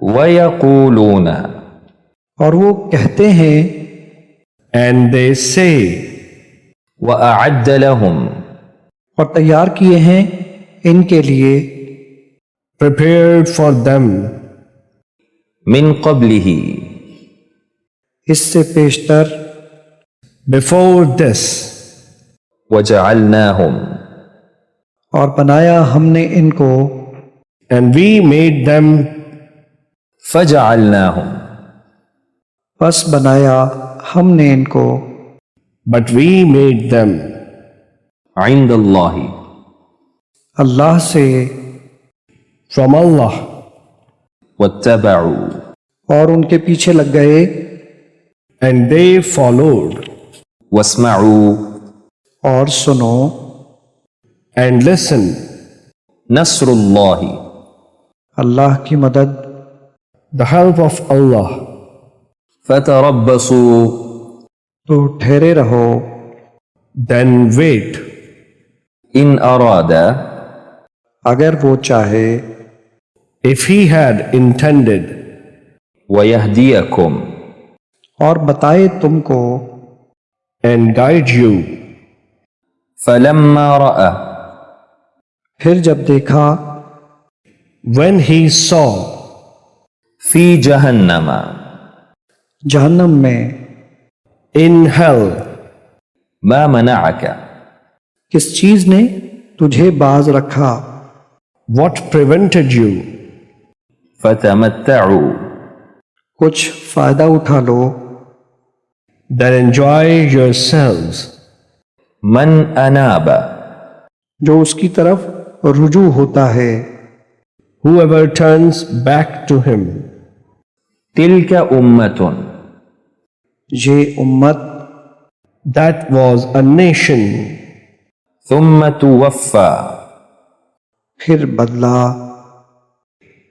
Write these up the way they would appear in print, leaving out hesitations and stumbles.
وَيَقُولُونَ اور وہ کہتے ہیں، and they say, وَأَعَدَّ لَهُمْ اور تیار کیے ہیں ان کے لیے، prepared for them مِنْ قَبْلِهِ اس سے پیشتر، before this, وَجَعَلْنَاهُمْ اور بنایا ہم نے ان کو، and we made them, فَجَعَلْنَاهُمْ پس بنایا ہم نے ان کو، but we made them عِنْدَ اللَّهِ اللہ سے، from Allah, وَاتَّبَعُوا اور ان کے پیچھے لگ گئے، and they followed وَاسْمَعُوا اور سنو، and listened. نَصْرُ اللَّهِ اللہ کی مدد، The help of Allah. فَتَرَبَّصُوا تو ٹھہرے رہو، Then wait, إِنْ أَرَادَ اگر وہ چاہے، if he had intended, وَيَهْدِيَكُمْ اور بتائے تم کو، and guide you. فَلَمَّا رَأَى پھر جب دیکھا، When he saw فِي جَهَنَّمَ جہنم میں، in hell, مَا مَنَعَكَ کس چیز نے تجھے باز رکھا، what prevented you? فَتَمَتَّعُوا کچھ فائدہ اٹھا لو، Then enjoy yourselves. مَنْ أَنَابَ جو اس کی طرف رجوع ہوتا ہے، Whoever turns back to him, تِلْكَ أُمَّةٌ یہ امت، that was a nation, ثُمَّ تُوَفَّى پھر بدلا،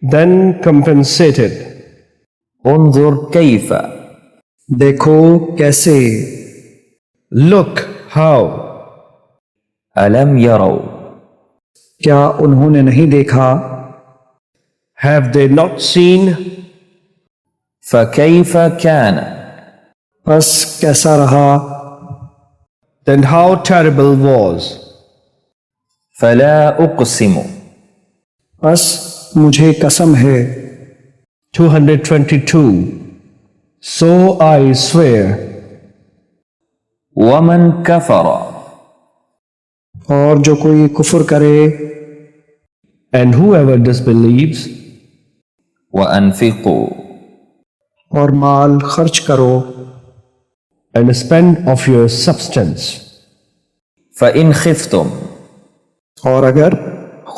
then compensated. انظر كيف دیکھو کیسے، Look how. أَلَمْ يَرَوْا کیا انہوں نے نہیں دیکھا، Have they not seen? فَكَيْفَ كَانَ پس کیسا رہا، Then how terrible was. فَلَا أُقْسِمُ پس مجھے قسم ہے، 222. So I swear, وَمَنْ كَفَرَ اور جو کوئی کفر کرے، and whoever disbelieves, وَأَنفِقُوا اور مال خرچ کرو، and spend of your substance, فَإِنْ خِفْتُمْ اور اگر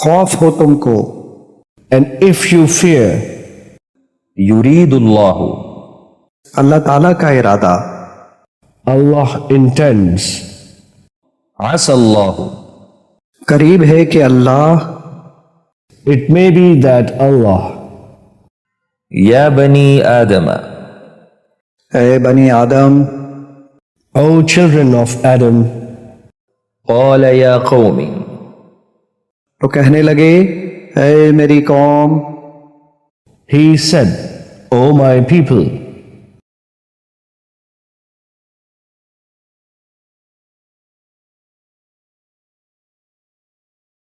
خوف ہو تم کو، and if you fear, يُرِيدُ اللَّهُ اللہ تعالیٰ کا ارادہ، Allah intends, عَسَى اللَّهُ قریب ہے کہ اللہ، it may be that Allah, يَا بَنِي آدَمَ اے بنی آدم، O children of Adam, قَالَ يَا قَوْمِ تو کہنے لگے، اے میری قوم، he said, O my people,